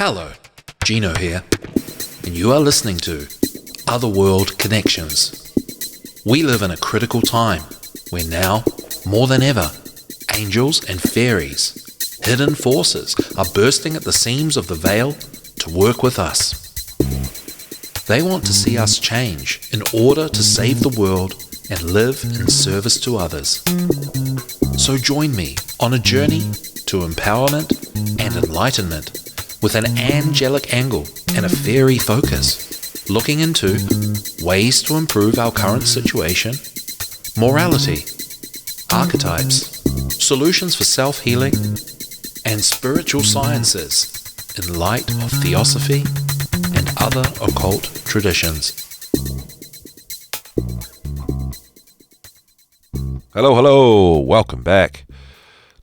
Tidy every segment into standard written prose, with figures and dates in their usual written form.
Hello, Gino here, and you are listening to Otherworld Connections. We live in a critical time where now, more than ever, angels and fairies, hidden forces, are bursting at the seams of the veil to work with us. They want to see us change in order to save the world and live in service to others. So join me on a journey to empowerment and enlightenment with an angelic angle and a fairy focus, looking into ways to improve our current situation, morality, archetypes, solutions for self-healing, and spiritual sciences in light of theosophy and other occult traditions. Hello, welcome back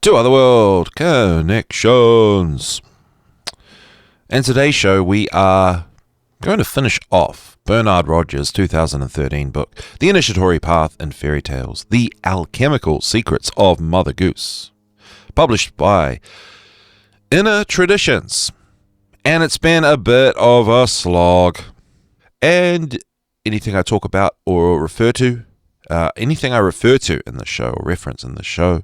to Otherworld Connections. In today's show, we are going to finish off Bernard Rogers' 2013 book, The Initiatory Path in Fairy Tales, The Alchemical Secrets of Mother Goose, published by Inner Traditions. And it's been a bit of a slog. And anything I talk about or refer to, anything I refer to in the show or reference in the show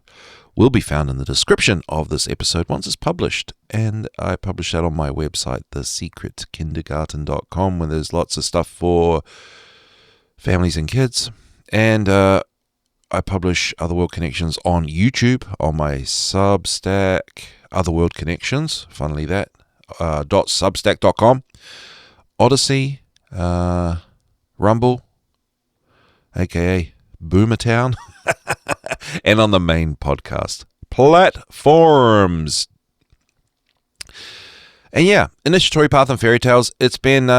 will be found in the description of this episode once it's published. And I publish that on my website, thesecretkindergarten.com, where there's lots of stuff for families and kids. And I publish Otherworld Connections on YouTube, on my Substack, Otherworld Connections, funnily that, .substack.com, Odyssey, Rumble, aka Boomertown, and on the main podcast platforms. And yeah, Initiatory Path and Fairy Tales, it's been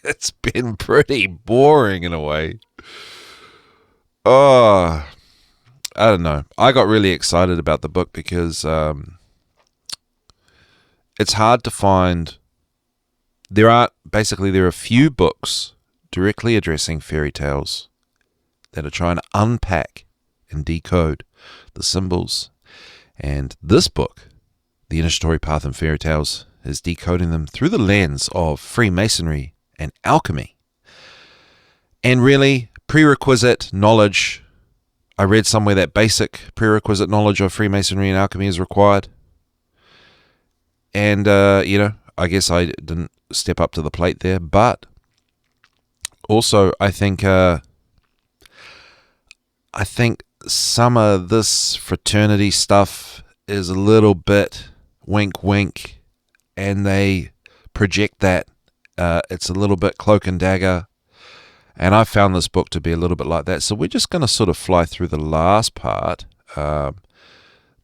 it's been pretty boring in a way. Oh, I don't know. I got really excited about the book because it's hard to find. There are few books directly addressing fairy tales that are trying to unpack and decode the symbols. And this book, The Initiatory Path in Fairy Tales, is decoding them through the lens of Freemasonry and Alchemy. And really, prerequisite knowledge. I read somewhere that basic prerequisite knowledge of Freemasonry and Alchemy is required. And, I guess I didn't step up to the plate there, but also I think some of this fraternity stuff is a little bit wink wink, and they project that it's a little bit cloak and dagger, and I found this book to be a little bit like that. So we're just going to sort of fly through the last part, but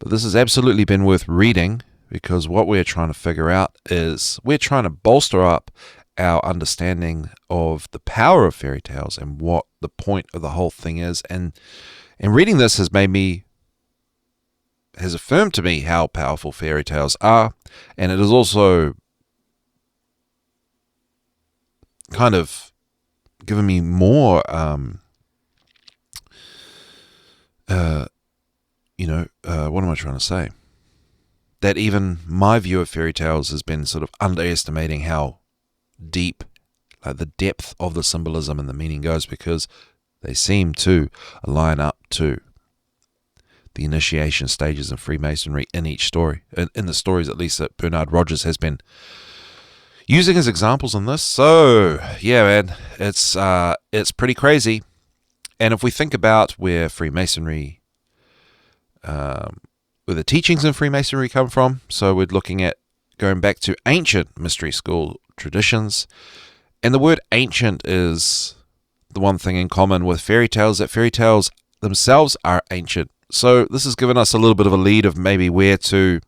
this has absolutely been worth reading, because what we're trying to figure out is we're trying to bolster up our understanding of the power of fairy tales and what the point of the whole thing is. And reading this has affirmed to me how powerful fairy tales are, and it has also kind of given me more, what am I trying to say? That even my view of fairy tales has been sort of underestimating how deep, like the depth of the symbolism and the meaning goes, because they seem to line up to the initiation stages in Freemasonry in each story, in the stories at least that Bernard Rogers has been using as examples in this. So yeah, man, it's pretty crazy. And if we think about where Freemasonry, where the teachings in Freemasonry come from, so we're looking at going back to ancient mystery school traditions, and the word ancient is the one thing in common with fairy tales, that fairy tales themselves are ancient. So this has given us a little bit of a lead of maybe where to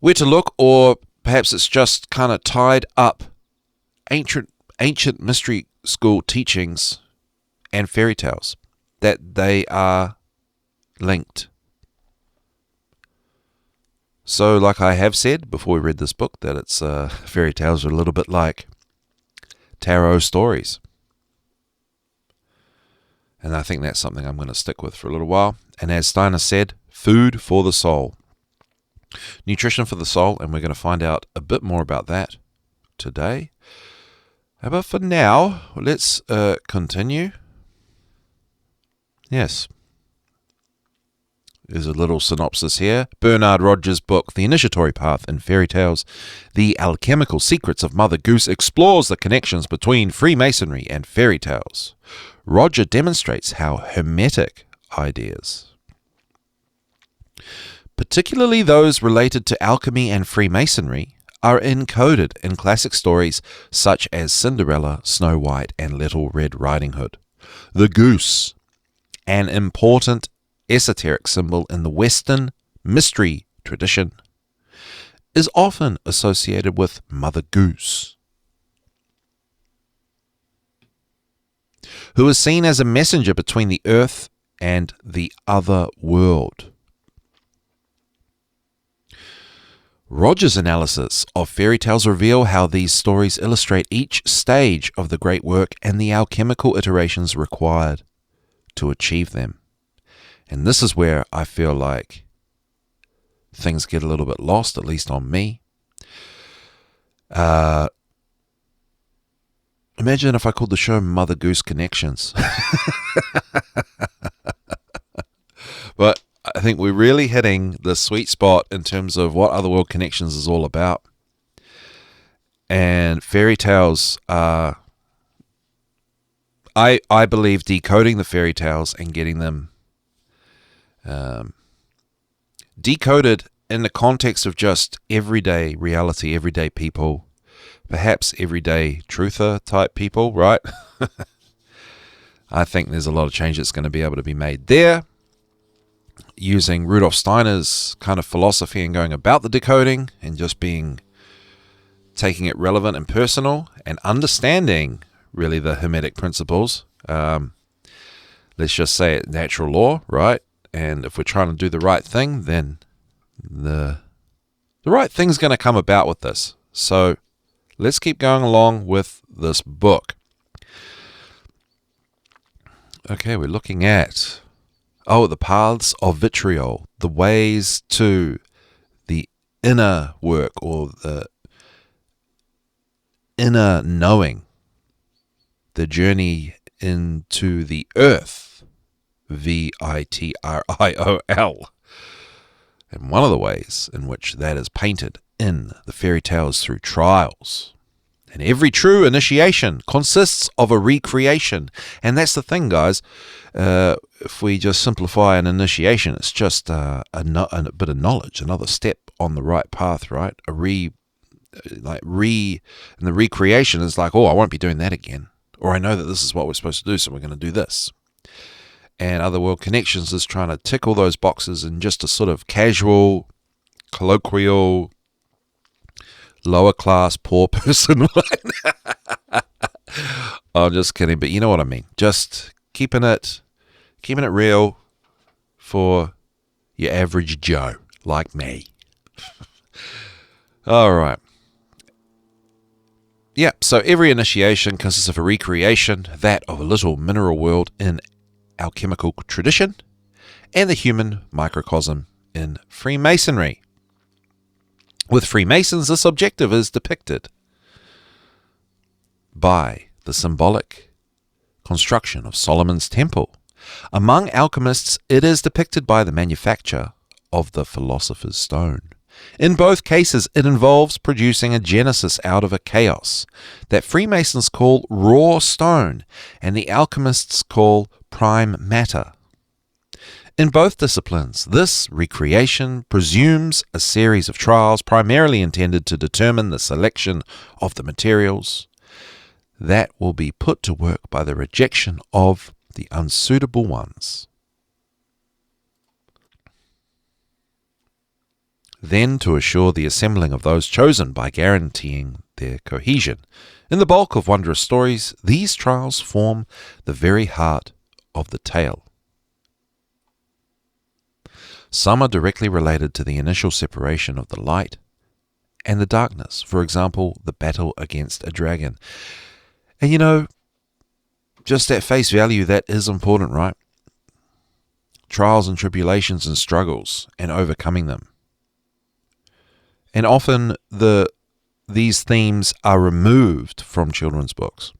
look, or perhaps it's just kind of tied up ancient mystery school teachings and fairy tales, that they are linked. So like I have said before we read this book, that it's fairy tales are a little bit like tarot stories. And I think that's something I'm going to stick with for a little while. And as Steiner said, food for the soul. Nutrition for the soul, and we're going to find out a bit more about that today. But for now, let's continue. Yes. There's a little synopsis here. Bernard Rogers' book, The Initiatory Path in Fairy Tales, The Alchemical Secrets of Mother Goose, explores the connections between Freemasonry and fairy tales. Roger demonstrates how Hermetic ideas, particularly those related to alchemy and Freemasonry, are encoded in classic stories such as Cinderella, Snow White, and Little Red Riding Hood. The goose, an important esoteric symbol in the Western mystery tradition, is often associated with Mother Goose, who is seen as a messenger between the earth and the other world. Roger's analysis of fairy tales reveal how these stories illustrate each stage of the great work and the alchemical iterations required to achieve them. And this is where I feel like things get a little bit lost, at least on me. Imagine if I called the show Mother Goose Connections. But I think we're really hitting the sweet spot in terms of what Otherworld Connections is all about. And fairy tales are, I believe, decoding the fairy tales and getting them decoded in the context of just everyday reality, everyday people, perhaps everyday truther type people, right? I think there's a lot of change that's going to be able to be made there, using Rudolf Steiner's kind of philosophy and going about the decoding and just taking it relevant and personal and understanding really the Hermetic principles. Let's just say it, natural law, right? And if we're trying to do the right thing, then the right thing's going to come about with this. So let's keep going along with this book. Okay, we're looking at, the paths of vitriol, the ways to the inner work or the inner knowing, the journey into the earth. Vitriol. And one of the ways in which that is painted in the fairy tales through trials. And every true initiation consists of a recreation. And that's the thing, guys. If we just simplify an initiation, it's just a bit of knowledge, another step on the right path, right? And the recreation is like, I won't be doing that again. Or I know that this is what we're supposed to do, so we're going to do this. And Otherworld Connections is trying to tick all those boxes in just a sort of casual, colloquial, lower class, poor person way. I'm just kidding, but you know what I mean. Just keeping it real for your average Joe like me. All right. Yeah, so every initiation consists of a recreation, that of a little mineral world in alchemical tradition, and the human microcosm in Freemasonry. With Freemasons, this objective is depicted by the symbolic construction of Solomon's Temple. Among alchemists, it is depicted by the manufacture of the Philosopher's Stone. In both cases, it involves producing a genesis out of a chaos that Freemasons call raw stone and the alchemists call prime matter. In both disciplines, this recreation presumes a series of trials primarily intended to determine the selection of the materials that will be put to work by the rejection of the unsuitable ones. Then to assure the assembling of those chosen by guaranteeing their cohesion. In the bulk of wondrous stories, these trials form the very heart of the tale. Some are directly related to the initial separation of the light and the darkness. For example, the battle against a dragon. And just at face value, that is important, right? trials and tribulations and struggles and overcoming them. And often these themes are removed from children's books.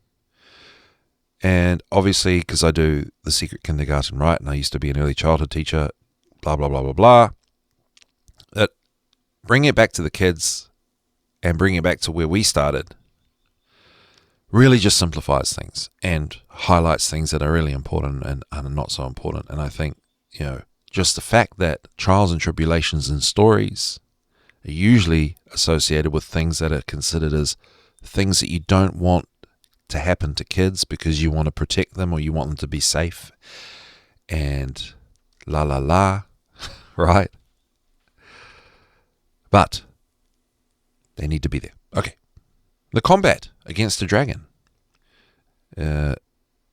And obviously, because I do the secret kindergarten, right, and I used to be an early childhood teacher, blah, blah, blah, blah, blah, that bringing it back to the kids and bringing it back to where we started really just simplifies things and highlights things that are really important and are not so important. And I think, just the fact that trials and tribulations and stories are usually associated with things that are considered as things that you don't want to happen to kids because you want to protect them or you want them to be safe and la la la, right? But they need to be there. Okay. The combat against the dragon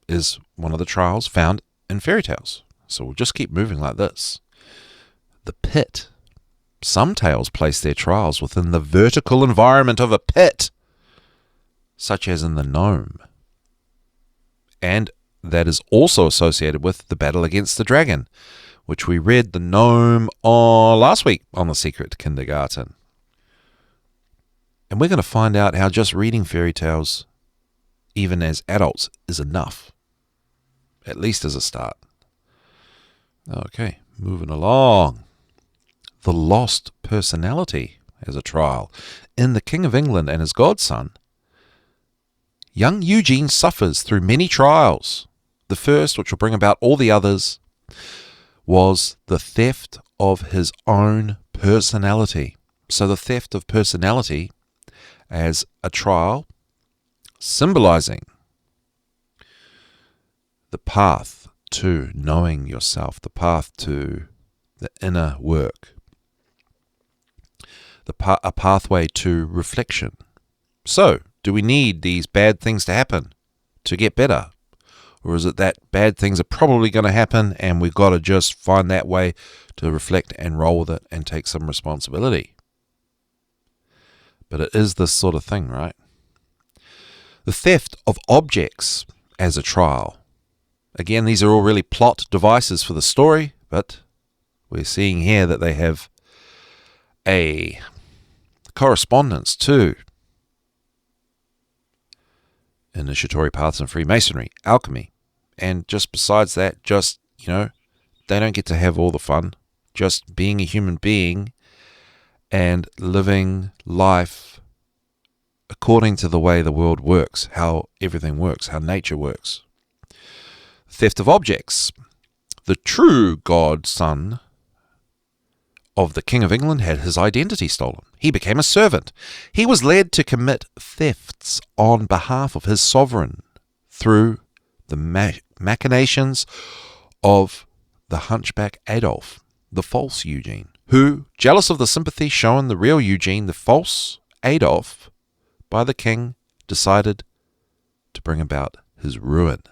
is one of the trials found in fairy tales. So we'll just keep moving like this. The pit. Some tales place their trials within the vertical environment of a pit, such as in the gnome. And that is also associated with the battle against the dragon, which we read the gnome last week on the Secret Kindergarten. And we're going to find out how just reading fairy tales, even as adults, is enough. At least as a start. Okay, moving along. The lost personality as a trial. In The King of England and His Godson, young Eugene suffers through many trials. The first, which will bring about all the others, was the theft of his own personality. So the theft of personality as a trial, symbolizing the path to knowing yourself, the path to the inner work, a pathway to reflection. So, do we need these bad things to happen to get better? Or is it that bad things are probably going to happen and we've got to just find that way to reflect and roll with it and take some responsibility? But it is this sort of thing, right? The theft of objects as a trial. Again, these are all really plot devices for the story, but we're seeing here that they have a correspondence to initiatory paths in Freemasonry, alchemy. And just besides that, they don't get to have all the fun. Just being a human being and living life according to the way the world works, how everything works, how nature works. Theft of objects. The true godson of the King of England had his identity stolen. He became a servant. He was led to commit thefts on behalf of his sovereign through the machinations of the hunchback Adolf, the false Eugene, who, jealous of the sympathy shown the real Eugene, the false Adolf, by the king, decided to bring about his ruin.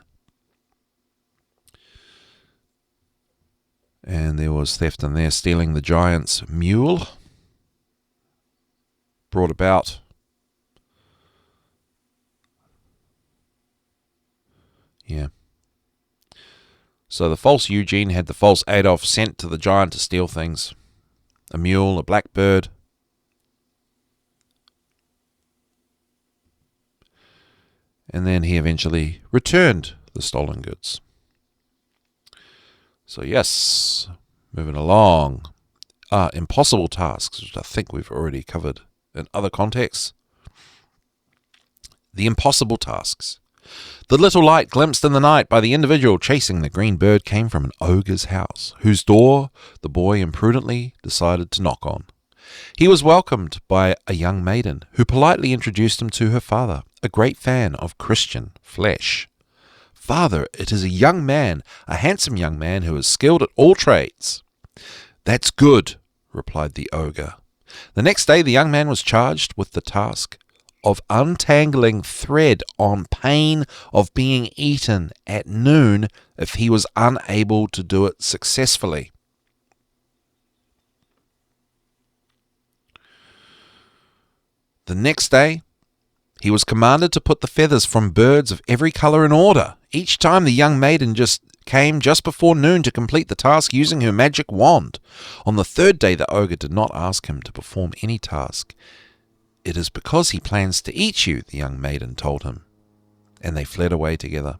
And there was theft in there, stealing the giant's mule, brought about So the false Eugene had the false Adolf sent to the giant to steal things. A mule, a blackbird. And then he eventually returned the stolen goods. So yes, moving along. Impossible tasks, which I think we've already covered in other contexts. The impossible tasks. The little light glimpsed in the night by the individual chasing the green bird came from an ogre's house, whose door the boy imprudently decided to knock on. He was welcomed by a young maiden, who politely introduced him to her father, a great fan of Christian flesh. "Father, it is a young man, a handsome young man who is skilled at all trades." "That's good," replied the ogre. The next day the young man was charged with the task of untangling thread on pain of being eaten at noon if he was unable to do it successfully. The next day, he was commanded to put the feathers from birds of every colour in order. Each time the young maiden just came just before noon to complete the task using her magic wand. On the third day, the ogre did not ask him to perform any task. It is because he plans to eat you, the young maiden told him, and they fled away together.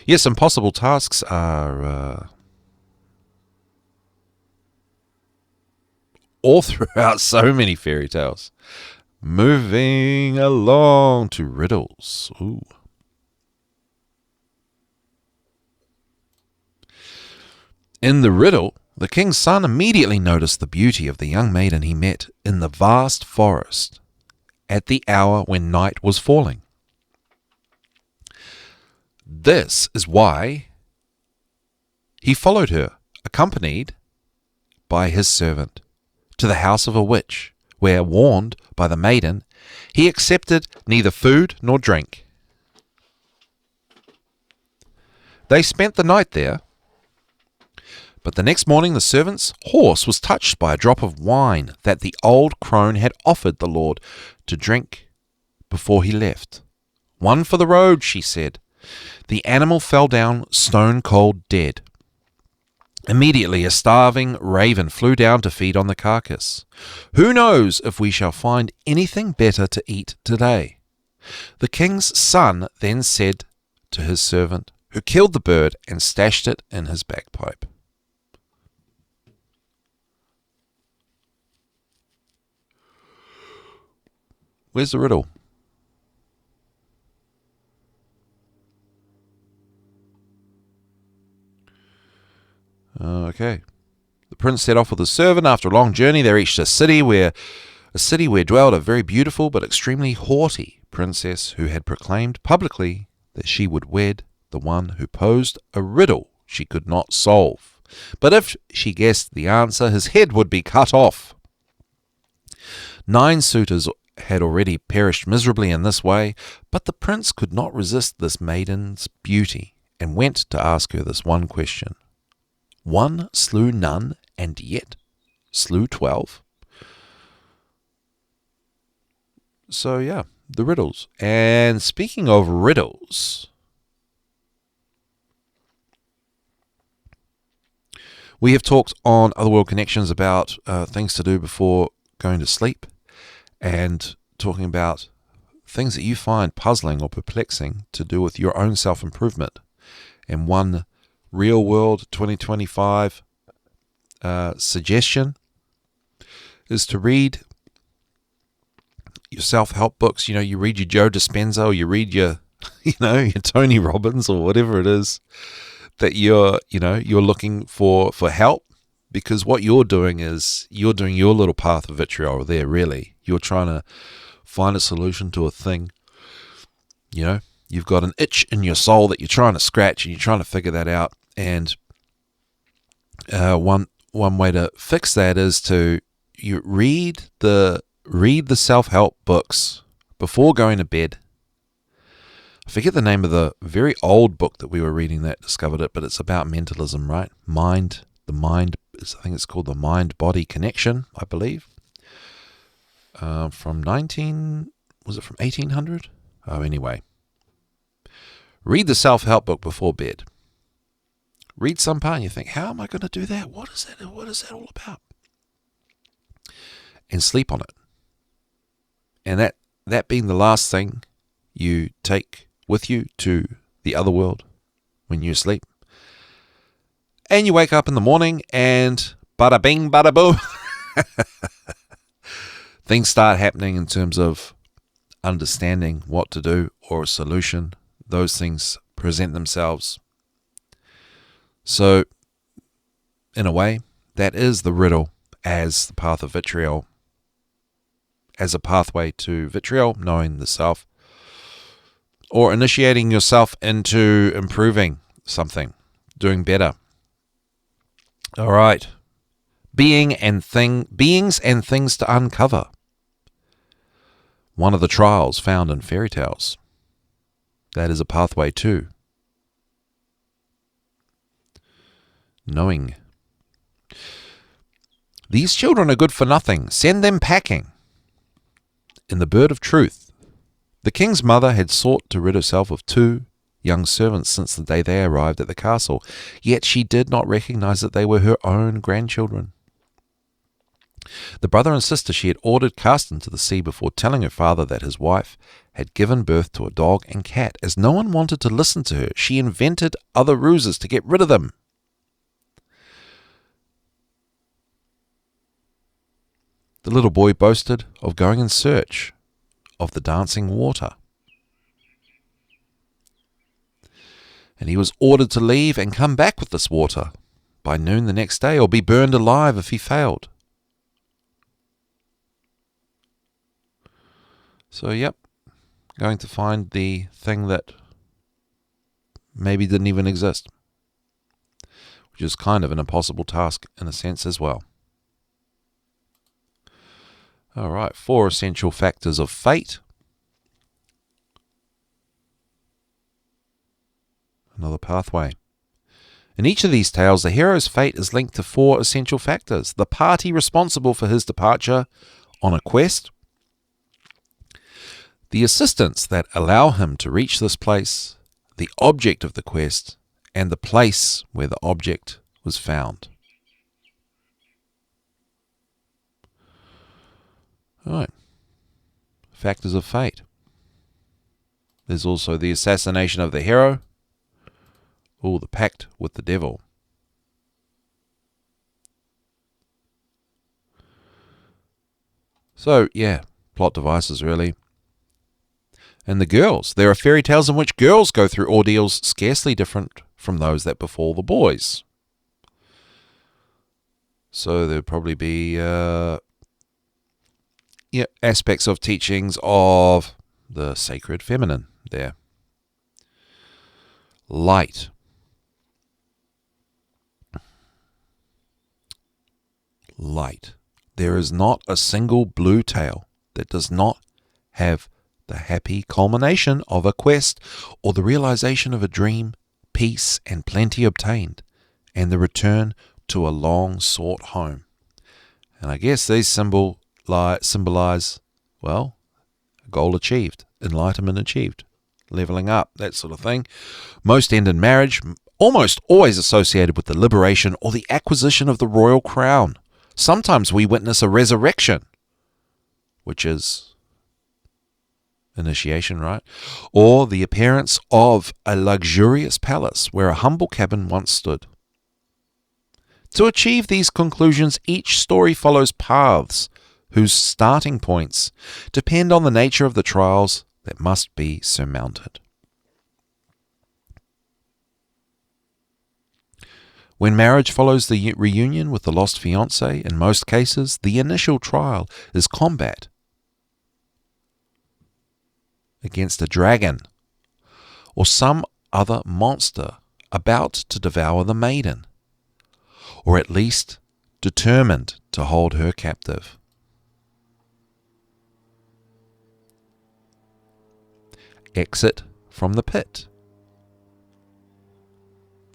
Yes, impossible tasks are all throughout so many fairy tales. Moving along to riddles. Ooh. In the riddle, the king's son immediately noticed the beauty of the young maiden he met in the vast forest at the hour when night was falling. This is why he followed her, accompanied by his servant, to the house of a witch, where, warned by the maiden, he accepted neither food nor drink. They spent the night there, but the next morning the servant's horse was touched by a drop of wine that the old crone had offered the lord to drink before he left. "One for the road," she said. The animal fell down stone-cold dead. Immediately a starving raven flew down to feed on the carcass. "Who knows if we shall find anything better to eat today?" The king's son then said to his servant, who killed the bird and stashed it in his bagpipe. Where's the riddle? Okay. The prince set off with his servant. After a long journey, they reached a city where dwelled a very beautiful but extremely haughty princess who had proclaimed publicly that she would wed the one who posed a riddle she could not solve. But if she guessed the answer, his head would be cut off. 9 suitors had already perished miserably in this way, but the prince could not resist this maiden's beauty and went to ask her this one question. 1 slew none, and yet slew 12. So yeah, the riddles. And speaking of riddles, we have talked on Otherworld Connections about things to do before going to sleep, and talking about things that you find puzzling or perplexing to do with your own self-improvement. And one Real World 2025 suggestion is to read your self-help books. You know, you read your Joe Dispenza, or you read your, your Tony Robbins, or whatever it is that you're looking for help. Because what you're doing is you're doing your little path of vitriol there, really. You're trying to find a solution to a thing. You've got an itch in your soul that you're trying to scratch, and you're trying to figure that out. And one way to fix that is to read the self-help books before going to bed. I forget the name of the very old book that we were reading that discovered it, but it's about mentalism, right? I think it's called The Mind-Body Connection, I believe. From 1800? Oh, anyway. Read the self-help book before bed. Read some part and you think, how am I going to do that? What is that all about? And sleep on it. And that being the last thing you take with you to the other world when you sleep. And you wake up in the morning and bada bing, bada boom. Things start happening in terms of understanding what to do or a solution. Those things present themselves. So, in a way, that is the riddle as the path of vitriol. As a pathway to vitriol, knowing the self. Or initiating yourself into improving something, doing better. All right. Beings and things to uncover. One of the trials found in fairy tales. That is a pathway to knowing. These children are good for nothing. Send them packing. In The Bird of Truth, the king's mother had sought to rid herself of 2 young servants since the day they arrived at the castle, yet she did not recognize that they were her own grandchildren. The brother and sister she had ordered cast into the sea before telling her father that his wife had given birth to a dog and cat. As no one wanted to listen to her, she invented other ruses to get rid of them. The little boy boasted of going in search of the dancing water, and he was ordered to leave and come back with this water by noon the next day, or be burned alive if he failed. So, yep, going to find the thing that maybe didn't even exist, which is kind of an impossible task in a sense as well. All right, 4 essential factors of fate. Another pathway. In each of these tales, the hero's fate is linked to 4 essential factors: the party responsible for his departure on a quest, the assistants that allow him to reach this place, the object of the quest, and the place where the object was found. All right. Factors of fate. There's also the assassination of the hero. Oh, the pact with the devil. So, yeah, plot devices really. And the girls. There are fairy tales in which girls go through ordeals scarcely different from those that befall the boys. So there'd probably be aspects of teachings of the sacred feminine there. Light. Light. There is not a single blue tale that does not have the happy culmination of a quest or the realization of a dream, peace and plenty obtained, and the return to a long-sought home. And I guess these symbolize, well, a goal achieved, enlightenment achieved, leveling up, that sort of thing. Most end in marriage, almost always associated with the liberation or the acquisition of the royal crown. Sometimes we witness a resurrection, which is initiation, right? Or the appearance of a luxurious palace where a humble cabin once stood. To achieve these conclusions, each story follows paths whose starting points depend on the nature of the trials that must be surmounted. When marriage follows the reunion with the lost fiancé, in most cases, the initial trial is combat against a dragon or some other monster about to devour the maiden, or at least determined to hold her captive. Exit from the pit.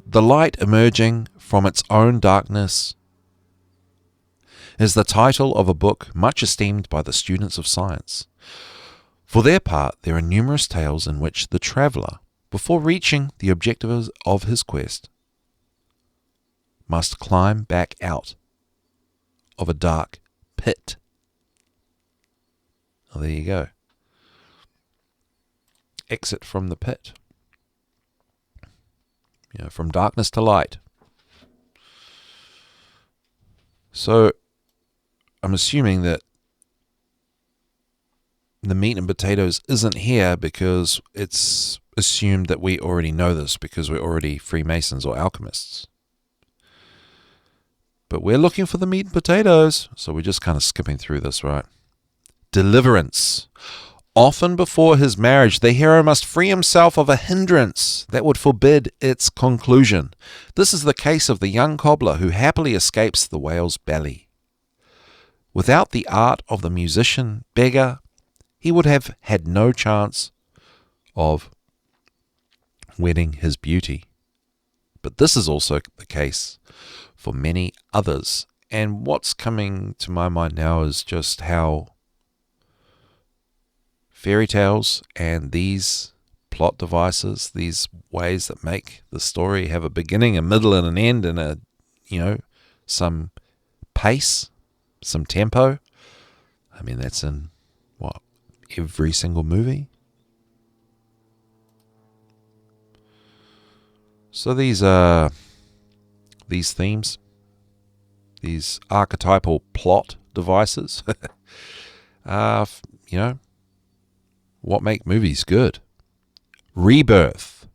The light emerging from its own darkness is the title of a book much esteemed by the students of science. For their part, there are numerous tales in which the traveller, before reaching the objective of his quest, must climb back out of a dark pit. Well, there you go. Exit from the pit. From darkness to light. So, I'm assuming that the meat and potatoes isn't here because it's assumed that we already know this because we're already Freemasons or alchemists. But we're looking for the meat and potatoes, so we're just kind of skipping through this, right? Deliverance. Often before his marriage, the hero must free himself of a hindrance that would forbid its conclusion. This is the case of the young cobbler who happily escapes the whale's belly. Without the art of the musician beggar, he would have had no chance of wedding his beauty. But this is also the case for many others. And what's coming to my mind now is just how fairy tales and these plot devices, these ways that make the story have a beginning, a middle, and an end, and some pace, some tempo. I mean, that's in every single movie. So these themes, these archetypal plot devices, are, what make movies good. Rebirth.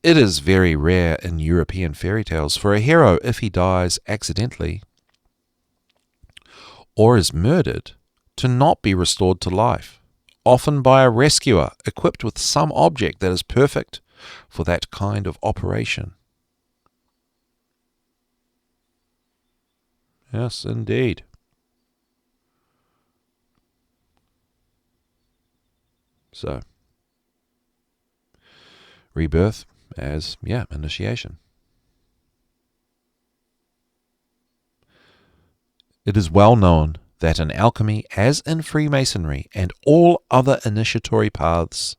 It is very rare in European fairy tales for a hero, if he dies accidentally or is murdered, to not be restored to life, often by a rescuer equipped with some object that is perfect for that kind of operation. Yes, indeed. So, rebirth as, initiation. It is well known that in alchemy, as in Freemasonry and all other initiatory paths,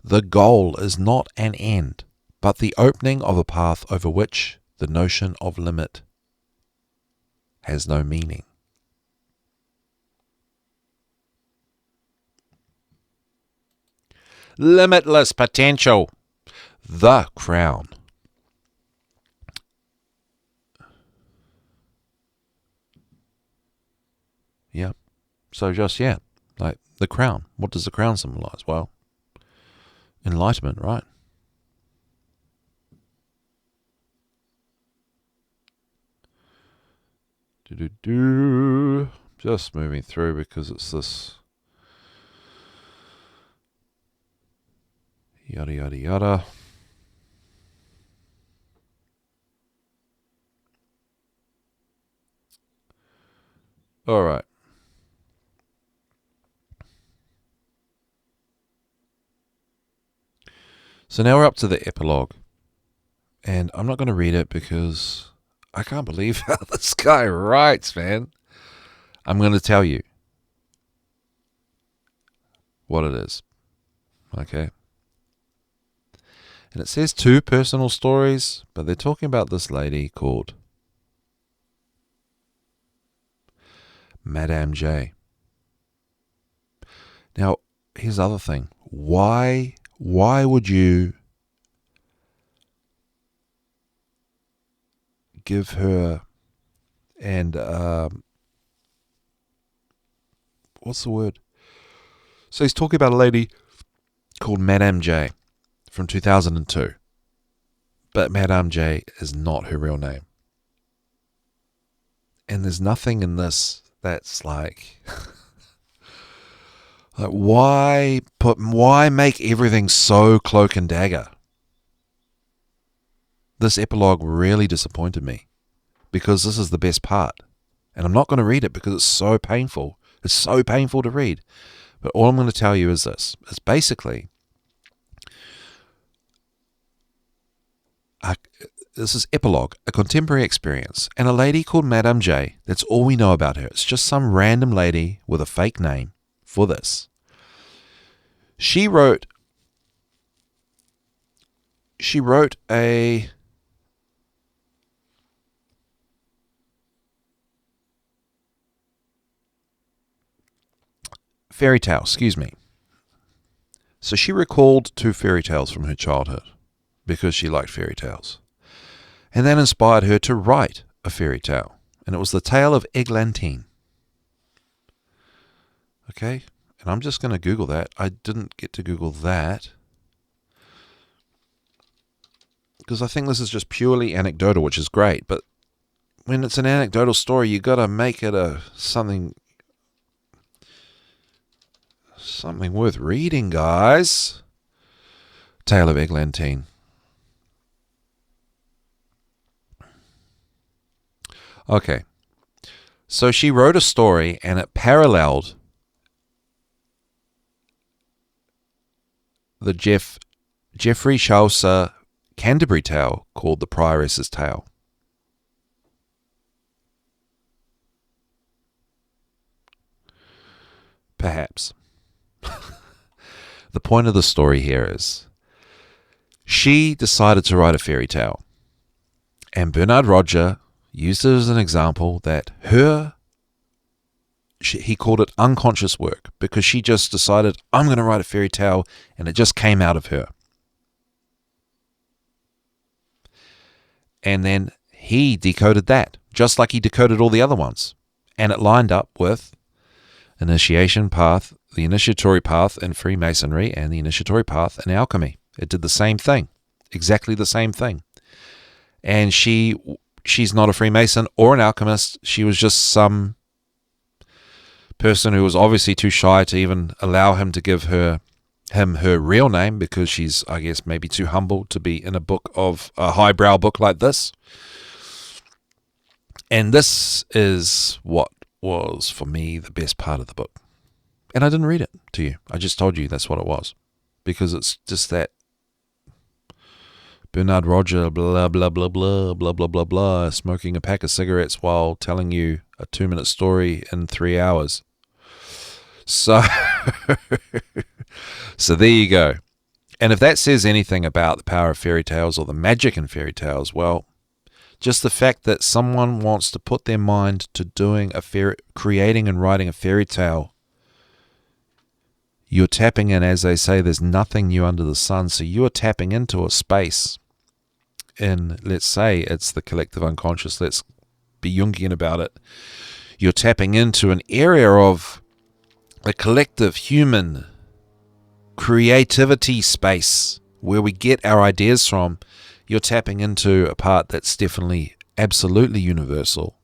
the goal is not an end, but the opening of a path over which the notion of limit has no meaning. Limitless potential. The crown. Yeah. So just, like the crown. What does the crown symbolize? Well, enlightenment, right? Just moving through because it's this yada yada yada. All right. So now we're up to the epilogue. And I'm not going to read it because I can't believe how this guy writes, man. I'm going to tell you what it is. Okay. And it says 2 personal stories, but they're talking about this lady called Madame J. Now, here's the other thing. Why would you give her and what's the word? So he's talking about a lady called Madame J from 2002. But Madame J is not her real name. And there's nothing in this that's like why make everything so cloak and dagger? This epilogue really disappointed me because this is the best part. And I'm not going to read it because it's so painful. It's so painful to read. But all I'm going to tell you is this. It's basically, this is epilogue, a contemporary experience, and a lady called Madame J. That's all we know about her. It's just some random lady with a fake name for this. She wrote a fairy tale, excuse me. So she recalled 2 fairy tales from her childhood because she liked fairy tales. And that inspired her to write a fairy tale. And it was the tale of Eglantine. Okay? And I'm just going to Google that. I didn't get to Google that because I think this is just purely anecdotal, which is great. But when it's an anecdotal story, you got to make it something worth reading, guys. Tale of Eglantine. Okay. So she wrote a story and it paralleled the Geoffrey Chaucer Canterbury tale called The Prioress's Tale. Perhaps. The point of the story here is she decided to write a fairy tale. And Bernard Roger used it as an example that he called it unconscious work, because she just decided, I'm going to write a fairy tale, and it just came out of her. And then he decoded that, just like he decoded all the other ones. And it lined up with initiation path, the initiatory path in Freemasonry and the initiatory path in alchemy. It did the same thing, exactly the same thing. And she's not a Freemason or an alchemist. She was just some person who was obviously too shy to even allow him to give him her real name, because she's, I guess, maybe too humble to be in a highbrow book like this. And this is what was, for me, the best part of the book. And I didn't read it to you. I just told you that's what it was. Because it's just that Bernard Roger, blah, blah, blah, blah, blah, blah, blah, blah, smoking a pack of cigarettes while telling you a 2-minute story in 3 hours. So there you go. And if that says anything about the power of fairy tales or the magic in fairy tales, well, just the fact that someone wants to put their mind to creating and writing a fairy tale, you're tapping in, as they say, there's nothing new under the sun. So you're tapping into a space in, let's say it's the collective unconscious, let's be Jungian about it. You're tapping into an area of the collective human creativity space where we get our ideas from. You're tapping into a part that's definitely absolutely universal,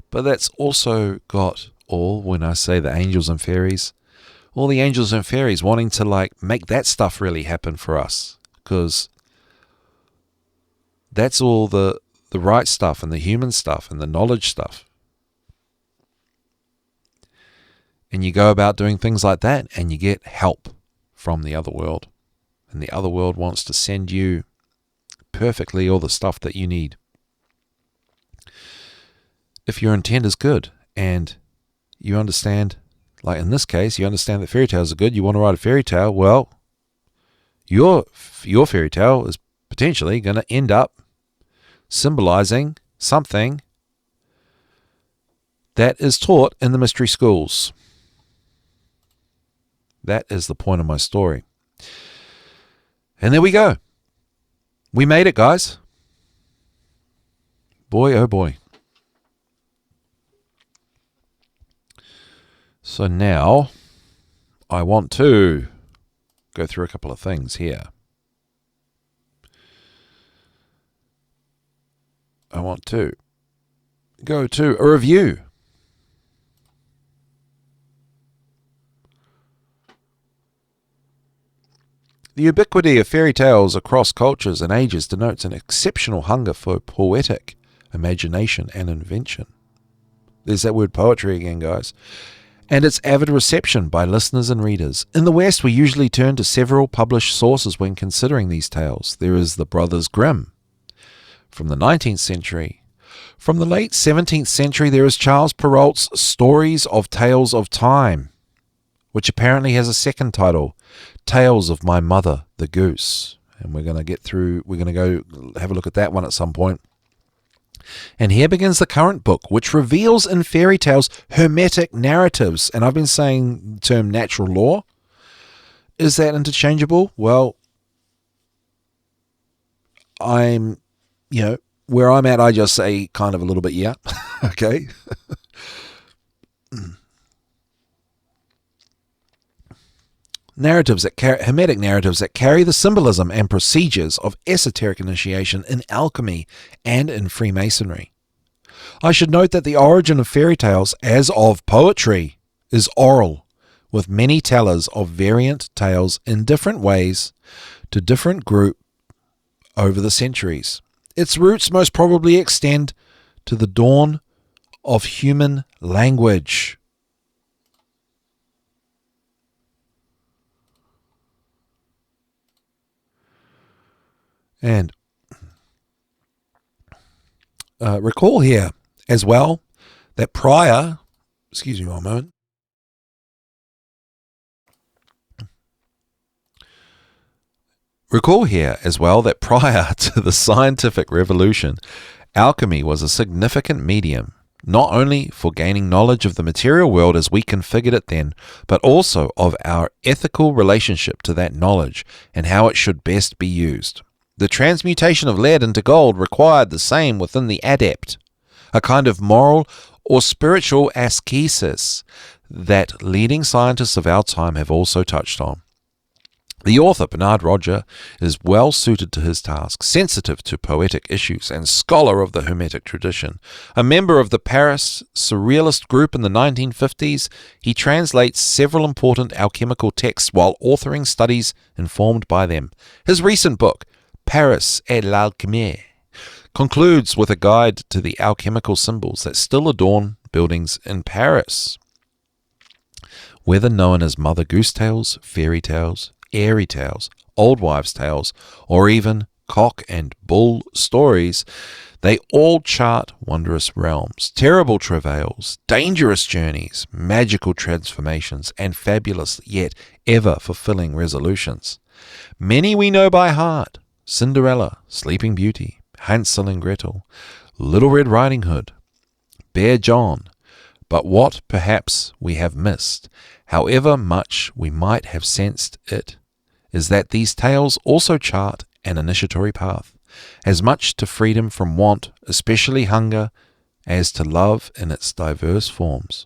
but that's also got all, when I say the angels and fairies, all the angels and fairies wanting to make that stuff really happen for us, because that's all the right stuff and the human stuff and the knowledge stuff. And you go about doing things like that, and you get help from the other world. And the other world wants to send you perfectly all the stuff that you need. If your intent is good and you understand, like in this case, you understand that fairy tales are good, you want to write a fairy tale, well, your fairy tale is potentially going to end up symbolizing something that is taught in the mystery schools. That is the point of my story. And there we go. We made it, guys. Boy, oh boy. So now I want to go through a couple of things here. I want to go to a review. The ubiquity of fairy tales across cultures and ages denotes an exceptional hunger for poetic imagination and invention. There's that word poetry again, guys. And its avid reception by listeners and readers. In the West, we usually turn to several published sources when considering these tales. There is the Brothers Grimm from the 19th century. From the late 17th century, there is Charles Perrault's Stories of Tales of Time, which apparently has a second title, Tales of My Mother, the Goose. And we're going to go have a look at that one at some point. And here begins the current book, which reveals in fairy tales hermetic narratives. And I've been saying the term natural law. Is that interchangeable? Well, where I'm at, I just say kind of a little bit, yeah. Okay. Hermetic narratives that carry the symbolism and procedures of esoteric initiation in alchemy and in Freemasonry. I should note that the origin of fairy tales, as of poetry, is oral, with many tellers of variant tales in different ways to different group over the centuries. Its roots most probably extend to the dawn of human language. And recall here as well that excuse me one moment, Recall here as well that prior to the scientific revolution, alchemy was a significant medium, not only for gaining knowledge of the material world as we configured it then, but also of our ethical relationship to that knowledge and how it should best be used. The transmutation of lead into gold required the same within the adept, a kind of moral or spiritual ascesis that leading scientists of our time have also touched on. The author, Bernard Roger, is well suited to his task, sensitive to poetic issues and scholar of the Hermetic tradition. A member of the Paris Surrealist group in the 1950s, he translates several important alchemical texts while authoring studies informed by them. His recent book, Paris et l'Alchimie, concludes with a guide to the alchemical symbols that still adorn buildings in Paris. Whether known as Mother Goose tales, fairy tales, airy tales, old wives' tales, or even cock and bull stories, they all chart wondrous realms, terrible travails, dangerous journeys, magical transformations, and fabulous yet ever-fulfilling resolutions. Many we know by heart: Cinderella, Sleeping Beauty, Hansel and Gretel, Little Red Riding Hood, Bear John. But what perhaps we have missed, however much we might have sensed it, is that these tales also chart an initiatory path, as much to freedom from want, especially hunger, as to love in its diverse forms.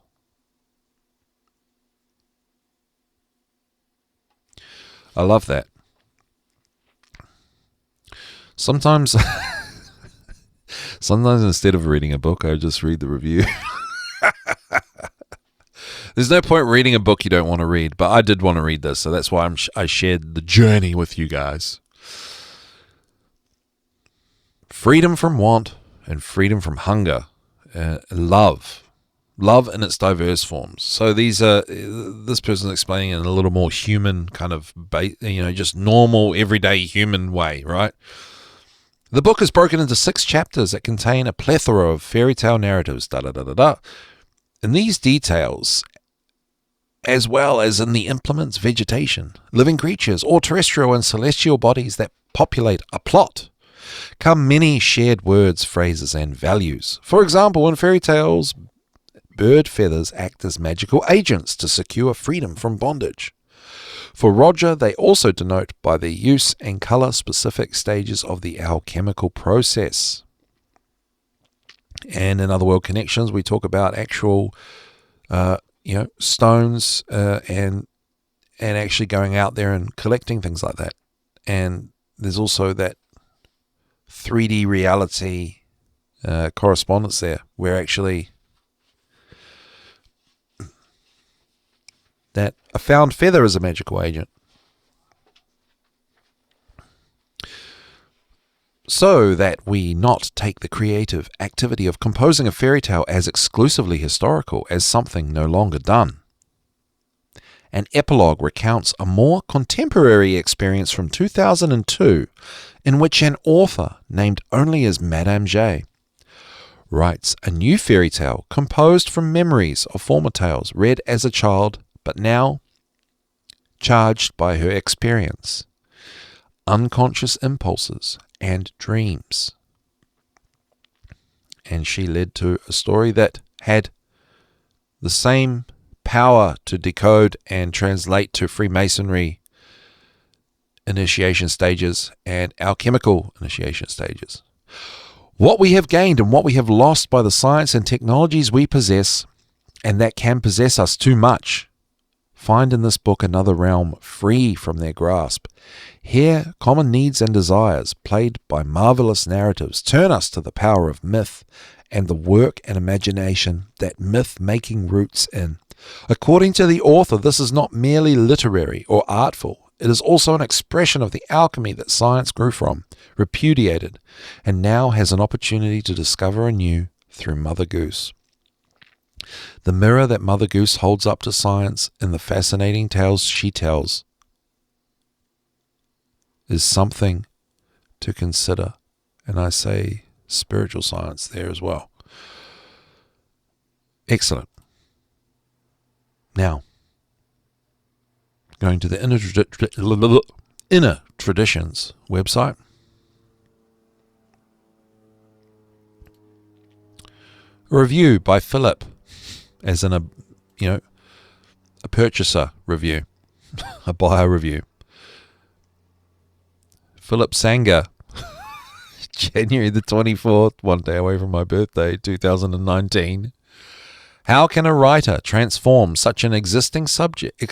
I love that. Sometimes instead of reading a book, I just read the review. There's no point reading a book you don't want to read, but I did want to read this, so that's why I shared the journey with you guys. Freedom from want and freedom from hunger, love in its diverse forms. So these are this person's explaining in a little more human kind of, just normal everyday human way, right? The book is broken into 6 chapters that contain a plethora of fairy tale narratives. In these details, as well as in the implements, vegetation, living creatures, or terrestrial and celestial bodies that populate a plot, come many shared words, phrases, and values. For example, in fairy tales, bird feathers act as magical agents to secure freedom from bondage. For Roger, they also denote by their use and color specific stages of the alchemical process. And in Otherworld Connections, we talk about actual stones and actually going out there and collecting things like that. And there's also that 3D reality correspondence there, where actually that a found feather is a magical agent. So that we not take the creative activity of composing a fairy tale as exclusively historical, as something no longer done. An epilogue recounts a more contemporary experience from 2002 in which an author, named only as Madame J, writes a new fairy tale composed from memories of former tales read as a child but now charged by her experience, unconscious impulses, and dreams. And she led to a story that had the same power to decode and translate to Freemasonry initiation stages and alchemical initiation stages. What we have gained and what we have lost by the science and technologies we possess, and that can possess us too much, find in this book another realm free from their grasp. Here, common needs and desires, played by marvelous narratives, turn us to the power of myth and the work and imagination that myth-making roots in. According to the author, this is not merely literary or artful. It is also an expression of the alchemy that science grew from, repudiated, and now has an opportunity to discover anew through Mother Goose. The mirror that Mother Goose holds up to science in the fascinating tales she tells is something to consider. And I say spiritual science there as well. Excellent. Now, going to the Inner Traditions website. A review by Philip, as in a purchaser review, a buyer review. Philip Sanger, January the 24th, one day away from my birthday, 2019. How can a writer transform such an exciting subject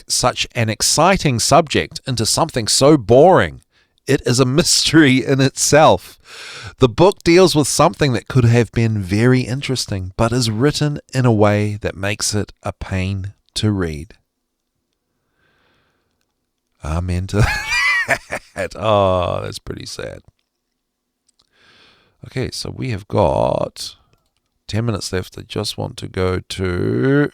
into something so boring? It is a mystery in itself. The book deals with something that could have been very interesting, but is written in a way that makes it a pain to read. Amen to that. Oh, that's pretty sad. Okay, so we have got 10 minutes left. I just want to go to...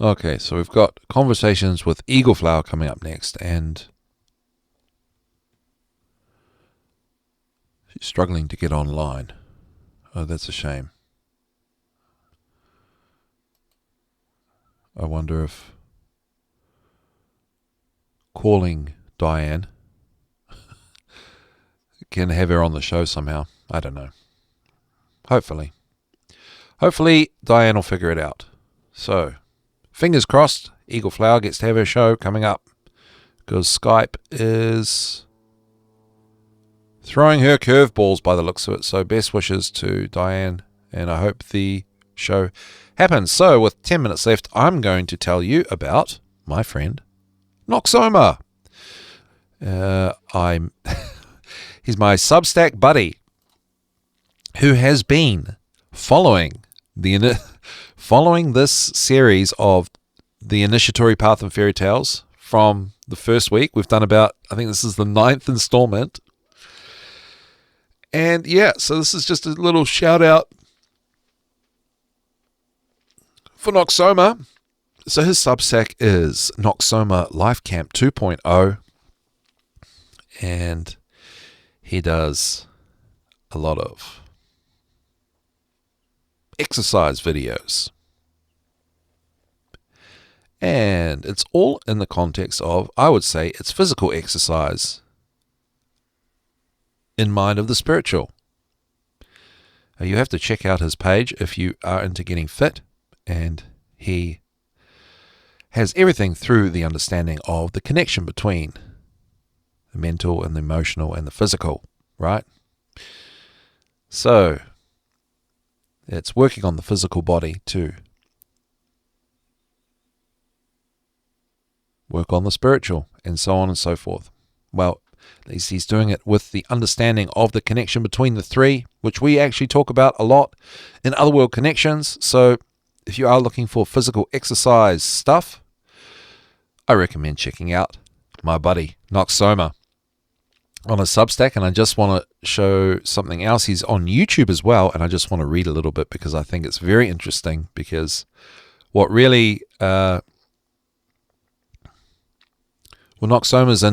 Okay, so we've got conversations with Eagle Flower coming up next, and she's struggling to get online. Oh, that's a shame. I wonder if calling Diane can have her on the show somehow. I don't know. Hopefully Diane will figure it out. So, fingers crossed, Eagle Flower gets to have her show coming up, because Skype is throwing her curveballs by the looks of it. So best wishes to Diane, and I hope the show happens. So with 10 minutes left, I'm going to tell you about my friend Noxoma. He's my Substack buddy who has been following this series of the Initiatory Path and Fairy Tales from the first week. We've done about, I think this is the 9th installment. And yeah, so this is just a little shout out for Noxoma. So his Substack is Noxoma Life Camp 2.0. And he does a lot of exercise videos. And it's all in the context of, I would say, it's physical exercise in mind of the spiritual. You have to check out his page if you are into getting fit. And he has everything through the understanding of the connection between the mental and the emotional and the physical, right? So it's working on the physical body to work on the spiritual, and so on and so forth. Well, at least he's doing it with the understanding of the connection between the three, which we actually talk about a lot in Otherworld Connections. So if you are looking for physical exercise stuff, I recommend checking out my buddy Noxoma on a Substack. And I just want to show something else. He's on YouTube as well, and I just want to read a little bit because I think it's very interesting, because what really Noxoma's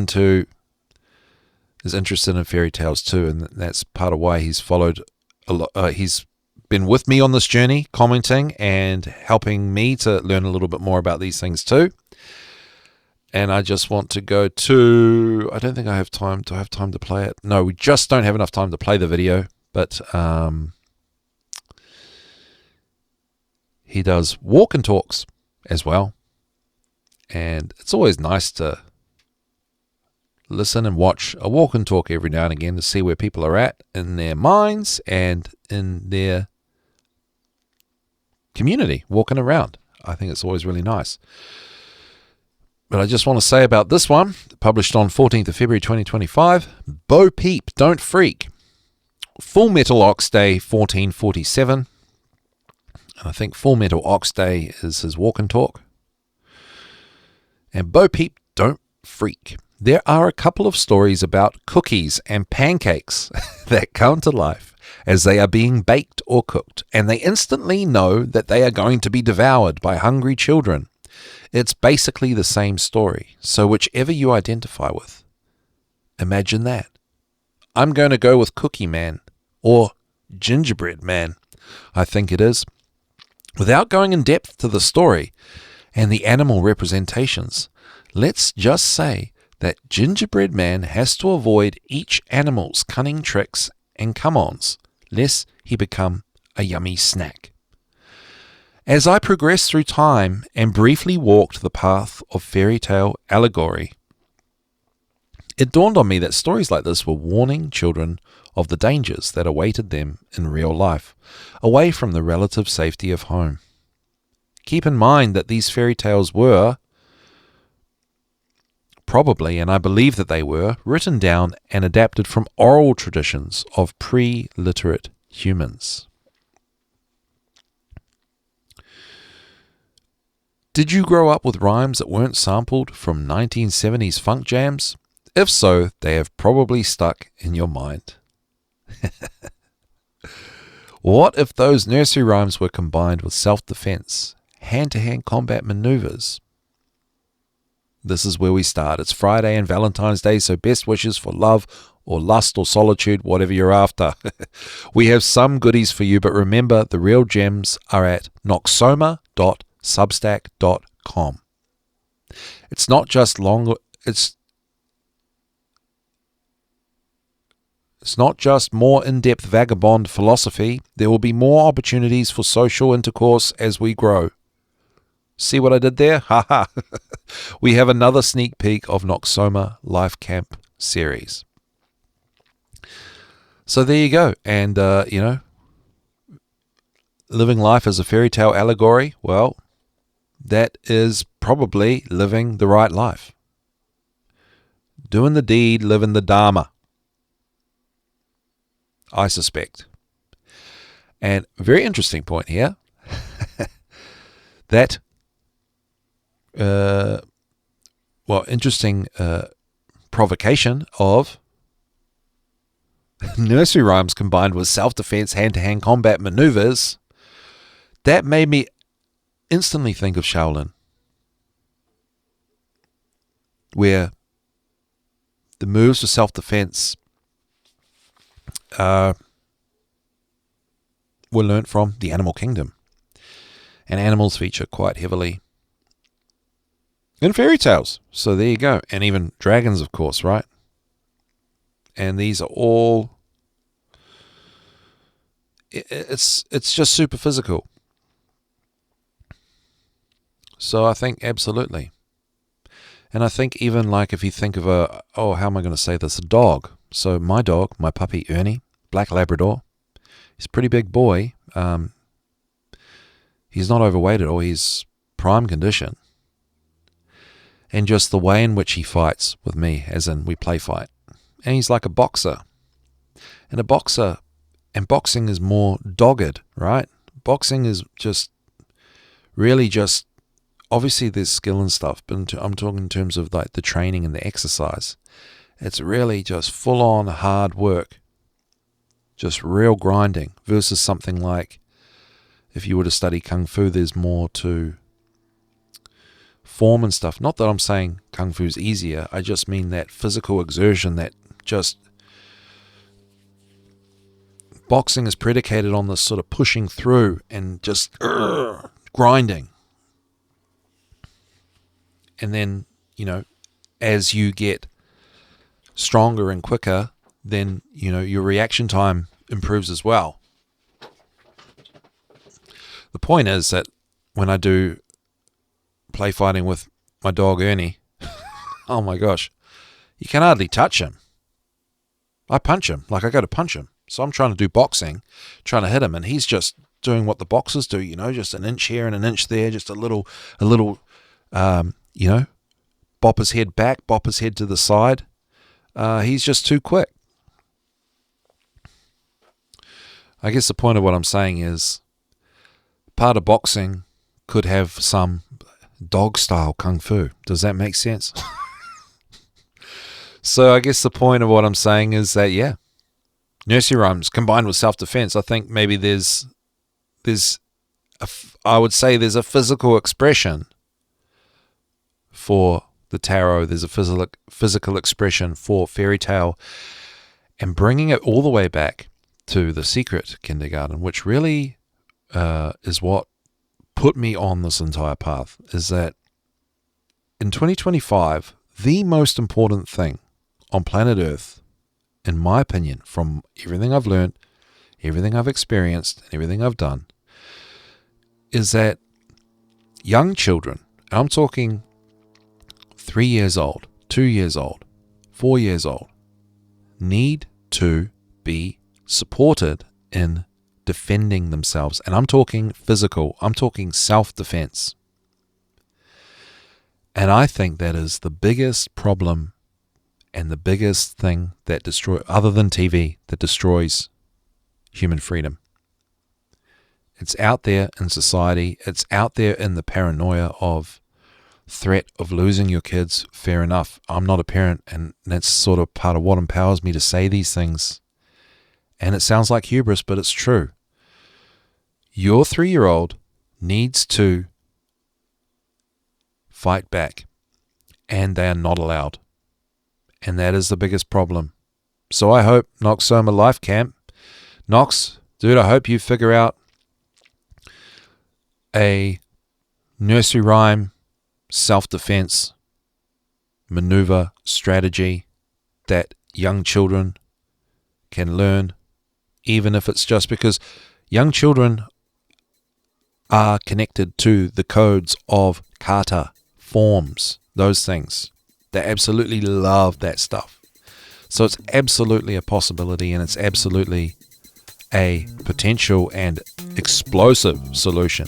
is interested in fairy tales too, and that's part of why he's followed a lot. He's been with me on this journey, commenting and helping me to learn a little bit more about these things too. And I just want to go to, I don't think I have time. Do I have time to play it? No, we just don't have enough time to play the video, but he does walk and talks as well. And it's always nice to listen and watch a walk and talk every now and again to see where people are at in their minds and in their community, walking around. I think it's always really nice. But I just want to say about this one, published on 14th of February 2025, Bo Peep, Don't Freak. Full Metal Ox Day 1447. And I think Full Metal Ox Day is his walk and talk. And Bo Peep, Don't Freak. There are a couple of stories about cookies and pancakes that come to life as they are being baked or cooked, and they instantly know that they are going to be devoured by hungry children. It's basically the same story, so whichever you identify with, imagine that. I'm going to go with Cookie Man, or Gingerbread Man, I think it is. Without going in depth to the story and the animal representations, let's just say that Gingerbread Man has to avoid each animal's cunning tricks and come-ons, lest he become a yummy snack. As I progressed through time and briefly walked the path of fairy tale allegory, it dawned on me that stories like this were warning children of the dangers that awaited them in real life, away from the relative safety of home. Keep in mind that these fairy tales were, probably, and I believe that they were, written down and adapted from oral traditions of pre-literate humans. Did you grow up with rhymes that weren't sampled from 1970s funk jams? If so, they have probably stuck in your mind. What if those nursery rhymes were combined with self-defense, hand-to-hand combat maneuvers? This is where we start. It's Friday and Valentine's Day, so best wishes for love or lust or solitude, whatever you're after. We have some goodies for you, but remember, the real gems are at noxoma.substack.com. It's not just It's not just more in-depth vagabond philosophy. There will be more opportunities for social intercourse as we grow. See what I did there? Haha. We have another sneak peek of Noxoma Life Camp series. So there you go. And, living life as a fairy tale allegory, well, that is probably living the right life. Doing the deed, living the Dharma, I suspect. And very interesting point here, that, interesting provocation of nursery rhymes combined with self-defense, hand-to-hand combat maneuvers, that made me instantly think of Shaolin, where the moves for self-defense were learnt from the animal kingdom. And animals feature quite heavily in fairy tales. So there you go. And even dragons, of course, right? And these are all... It's just super physical. So I think absolutely. And I think even like if you think of how am I going to say this? A dog. So my dog, my puppy Ernie, Black Labrador, he's a pretty big boy. He's not overweight at all. He's prime condition. And just the way in which he fights with me, as in we play fight. And he's like a boxer. And boxing is more dogged, right? Boxing is just really just, obviously there's skill and stuff, but I'm talking in terms of like the training and the exercise. It's really just full-on hard work, just real grinding, versus something like if you were to study Kung Fu, there's more to form and stuff. Not that I'm saying Kung Fu's easier, I just mean that physical exertion, that just... Boxing is predicated on this sort of pushing through and just grinding. And then, as you get stronger and quicker, then, your reaction time improves as well. The point is that when I do play fighting with my dog Ernie, oh my gosh, you can hardly touch him. I punch him, like I go to punch him. So I'm trying to do boxing, trying to hit him, and he's just doing what the boxers do, just an inch here and an inch there, just a little, bop his head back, bop his head to the side. He's just too quick. I guess the point of what I'm saying is part of boxing could have some dog-style kung fu. Does that make sense? So I guess the point of what I'm saying is that, yeah, nursery rhymes combined with self-defense, I think maybe I would say there's a physical expression for the tarot, there's a physical expression for fairy tale, and bringing it all the way back to the secret kindergarten, which really is what put me on this entire path is that in 2025, the most important thing on planet Earth, in my opinion, from everything I've learned, everything I've experienced, and everything I've done, is that young children, I'm talking 3 years old, 2 years old, 4 years old, need to be supported in defending themselves. And I'm talking physical, I'm talking self-defense. And I think that is the biggest problem and the biggest thing that other than TV, that destroys human freedom. It's out there in society. It's out there in the paranoia of threat of losing your kids. Fair enough. I'm not a parent, and that's sort of part of what empowers me to say these things. And it sounds like hubris, but it's true. Your 3-year-old needs to fight back, and they are not allowed. And that is the biggest problem. So I hope Nox Soma Life Camp, Nox, dude, I hope you figure out a nursery rhyme, self-defense, maneuver, strategy that young children can learn, even if it's just because young children are connected to the codes of kata, forms, those things. They absolutely love that stuff. So it's absolutely a possibility, and it's absolutely a potential and explosive solution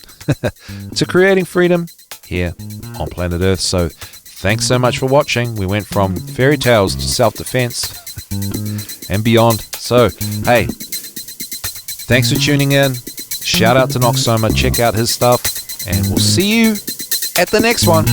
to creating freedom here on planet Earth. So thanks so much for watching. We went from fairy tales to self-defense and beyond. So, hey, thanks for tuning in. Shout out to Nox Soma. Check out his stuff, and we'll see you at the next one.